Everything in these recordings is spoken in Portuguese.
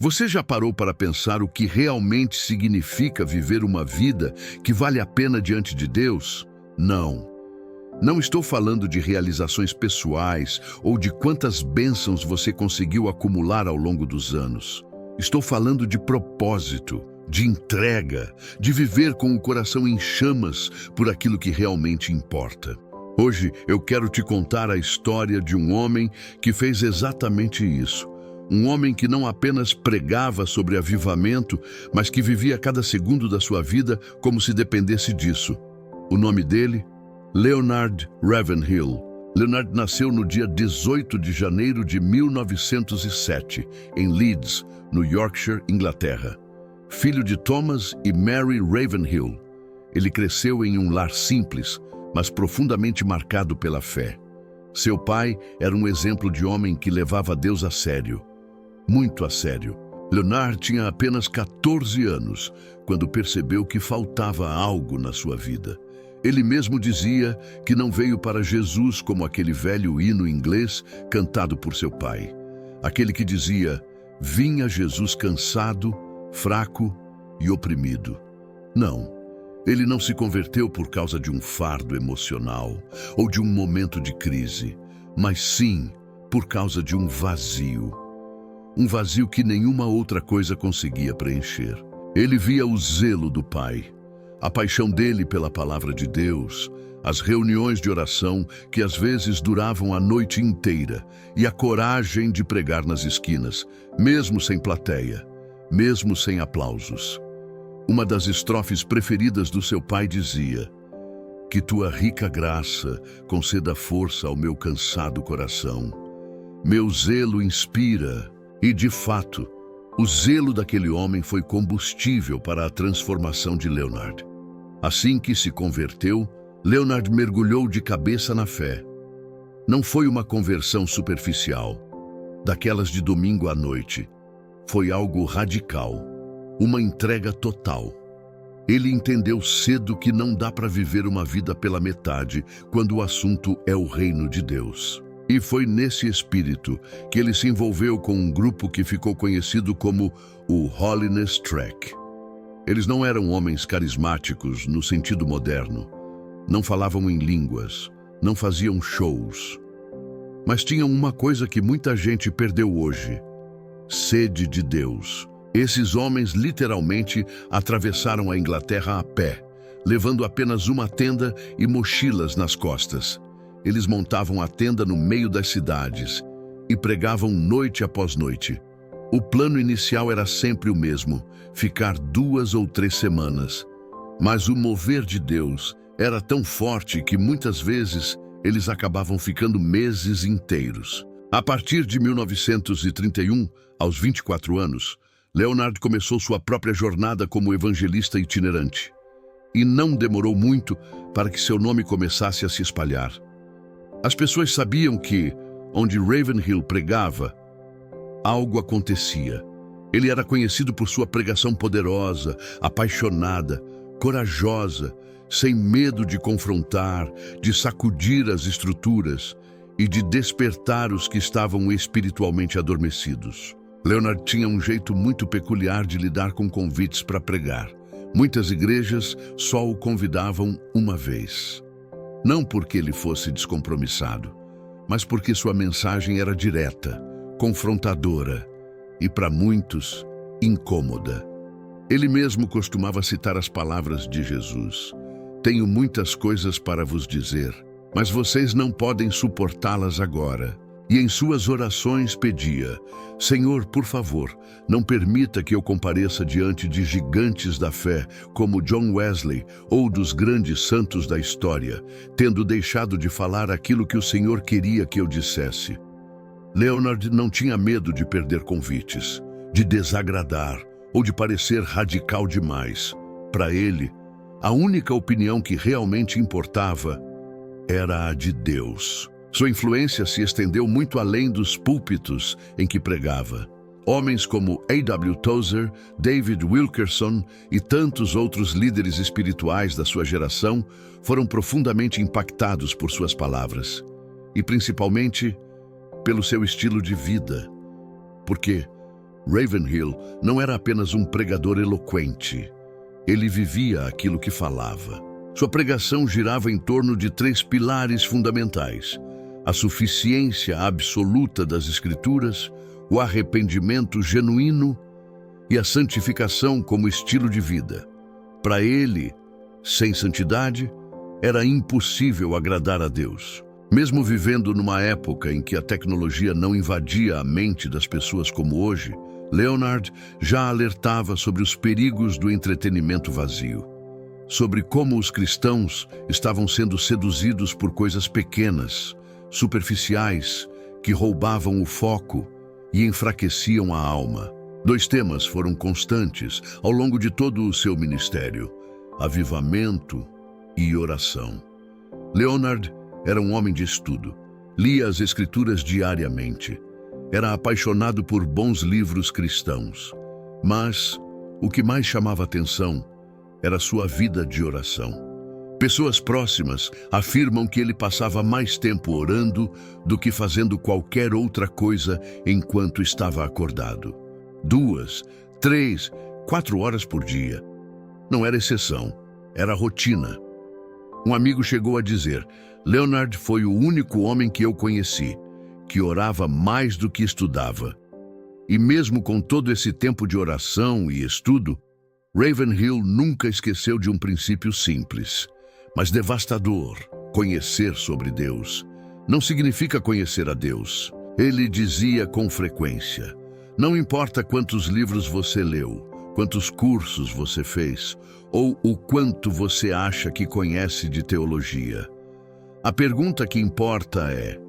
Você já parou para pensar o que realmente significa viver uma vida que vale a pena diante de Deus? Não. Não estou falando de realizações pessoais ou de quantas bênçãos você conseguiu acumular ao longo dos anos. Estou falando de propósito, de entrega, de viver com o coração em chamas por aquilo que realmente importa. Hoje eu quero te contar a história de um homem que fez exatamente isso. Um homem que não apenas pregava sobre avivamento, mas que vivia cada segundo da sua vida como se dependesse disso. O nome dele? Leonard Ravenhill. Leonard nasceu no dia 18 de janeiro de 1907, em Leeds, no Yorkshire, Inglaterra. Filho de Thomas e Mary Ravenhill. Ele cresceu em um lar simples, mas profundamente marcado pela fé. Seu pai era um exemplo de homem que levava Deus a sério. Muito a sério. Leonard tinha apenas 14 anos quando percebeu que faltava algo na sua vida. Ele mesmo dizia que não veio para Jesus como aquele velho hino inglês cantado por seu pai. Aquele que dizia, vinha Jesus cansado, fraco e oprimido. Não, ele não se converteu por causa de um fardo emocional ou de um momento de crise, mas sim por causa de um vazio. Um vazio que nenhuma outra coisa conseguia preencher. Ele via o zelo do Pai, a paixão dele pela palavra de Deus, as reuniões de oração que às vezes duravam a noite inteira e a coragem de pregar nas esquinas, mesmo sem plateia, mesmo sem aplausos. Uma das estrofes preferidas do seu pai dizia: que tua rica graça conceda força ao meu cansado coração. Meu zelo inspira. E, de fato, o zelo daquele homem foi combustível para a transformação de Leonard. Assim que se converteu, Leonard mergulhou de cabeça na fé. Não foi uma conversão superficial, daquelas de domingo à noite. Foi algo radical, uma entrega total. Ele entendeu cedo que não dá para viver uma vida pela metade quando o assunto é o reino de Deus. E foi nesse espírito que ele se envolveu com um grupo que ficou conhecido como o Holiness Track. Eles não eram homens carismáticos no sentido moderno. Não falavam em línguas, não faziam shows. Mas tinham uma coisa que muita gente perdeu hoje: sede de Deus. Esses homens literalmente atravessaram a Inglaterra a pé, levando apenas uma tenda e mochilas nas costas. Eles montavam a tenda no meio das cidades e pregavam noite após noite. O plano inicial era sempre o mesmo, ficar 2 ou 3 semanas. Mas o mover de Deus era tão forte que muitas vezes eles acabavam ficando meses inteiros. A partir de 1931, aos 24 anos, Leonard começou sua própria jornada como evangelista itinerante. E não demorou muito para que seu nome começasse a se espalhar. As pessoas sabiam que, onde Ravenhill pregava, algo acontecia. Ele era conhecido por sua pregação poderosa, apaixonada, corajosa, sem medo de confrontar, de sacudir as estruturas e de despertar os que estavam espiritualmente adormecidos. Leonard tinha um jeito muito peculiar de lidar com convites para pregar. Muitas igrejas só o convidavam uma vez. Não porque ele fosse descompromissado, mas porque sua mensagem era direta, confrontadora e, para muitos, incômoda. Ele mesmo costumava citar as palavras de Jesus: tenho muitas coisas para vos dizer, mas vocês não podem suportá-las agora. E em suas orações pedia: Senhor, por favor, não permita que eu compareça diante de gigantes da fé, como John Wesley ou dos grandes santos da história, tendo deixado de falar aquilo que o Senhor queria que eu dissesse. Leonard não tinha medo de perder convites, de desagradar ou de parecer radical demais. Para ele, a única opinião que realmente importava era a de Deus. Sua influência se estendeu muito além dos púlpitos em que pregava. Homens como A.W. Tozer, David Wilkerson e tantos outros líderes espirituais da sua geração foram profundamente impactados por suas palavras, e principalmente pelo seu estilo de vida. Porque, Ravenhill não era apenas um pregador eloquente. Ele vivia aquilo que falava. Sua pregação girava em torno de 3 pilares fundamentais: a suficiência absoluta das Escrituras, o arrependimento genuíno e a santificação como estilo de vida. Para ele, sem santidade, era impossível agradar a Deus. Mesmo vivendo numa época em que a tecnologia não invadia a mente das pessoas como hoje, Leonard já alertava sobre os perigos do entretenimento vazio, sobre como os cristãos estavam sendo seduzidos por coisas pequenas, superficiais, que roubavam o foco e enfraqueciam a alma. 2 temas foram constantes ao longo de todo o seu ministério: avivamento e oração. Leonard era um homem de estudo, lia as Escrituras diariamente, era apaixonado por bons livros cristãos, mas o que mais chamava atenção era sua vida de oração. Pessoas próximas afirmam que ele passava mais tempo orando do que fazendo qualquer outra coisa enquanto estava acordado. 2, 3, 4 horas por dia. Não era exceção, era rotina. Um amigo chegou a dizer: Leonard foi o único homem que eu conheci que orava mais do que estudava. E mesmo com todo esse tempo de oração e estudo, Ravenhill nunca esqueceu de um princípio simples, mas devastador: conhecer sobre Deus. Não significa conhecer a Deus. Ele dizia com frequência: não importa quantos livros você leu, quantos cursos você fez, ou o quanto você acha que conhece de teologia. A pergunta que importa é: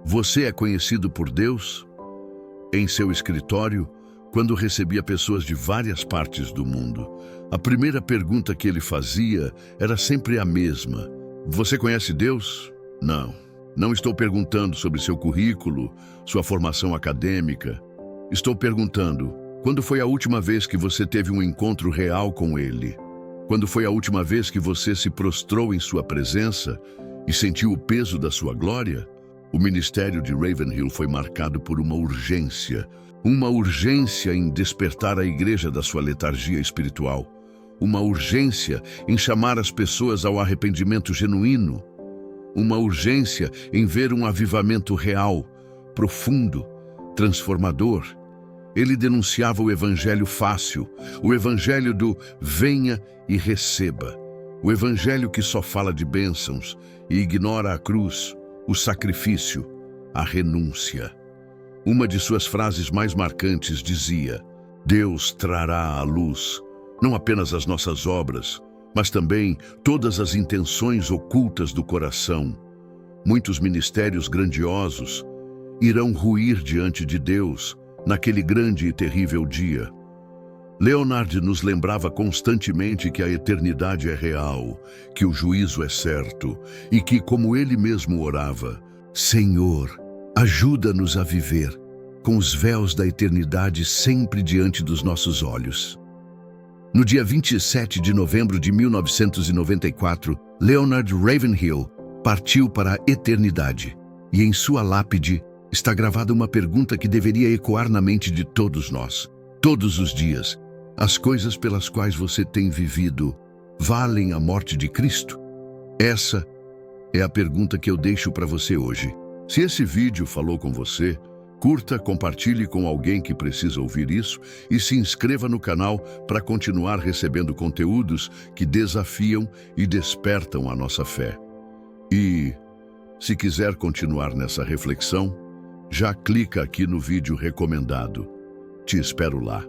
você é conhecido por Deus? Em seu escritório, quando recebia pessoas de várias partes do mundo, a primeira pergunta que ele fazia era sempre a mesma: você conhece Deus? Não. Não estou perguntando sobre seu currículo, sua formação acadêmica. Estou perguntando: quando foi a última vez que você teve um encontro real com Ele? Quando foi a última vez que você se prostrou em sua presença e sentiu o peso da sua glória? O ministério de Ravenhill foi marcado por uma urgência em despertar a igreja da sua letargia espiritual, uma urgência em chamar as pessoas ao arrependimento genuíno, uma urgência em ver um avivamento real, profundo, transformador. Ele denunciava o evangelho fácil, o evangelho do venha e receba, o evangelho que só fala de bênçãos e ignora a cruz, o sacrifício, a renúncia. Uma de suas frases mais marcantes dizia: Deus trará à luz não apenas as nossas obras, mas também todas as intenções ocultas do coração. Muitos ministérios grandiosos irão ruir diante de Deus naquele grande e terrível dia. Leonard nos lembrava constantemente que a eternidade é real, que o juízo é certo e que, como ele mesmo orava, Senhor, ajuda-nos a viver com os véus da eternidade sempre diante dos nossos olhos. No dia 27 de novembro de 1994, Leonard Ravenhill partiu para a eternidade, e em sua lápide está gravada uma pergunta que deveria ecoar na mente de todos nós. Todos os dias, as coisas pelas quais você tem vivido valem a morte de Cristo? Essa é a pergunta que eu deixo para você hoje. Se esse vídeo falou com você, curta, compartilhe com alguém que precisa ouvir isso e se inscreva no canal para continuar recebendo conteúdos que desafiam e despertam a nossa fé. E, se quiser continuar nessa reflexão, já clica aqui no vídeo recomendado. Te espero lá.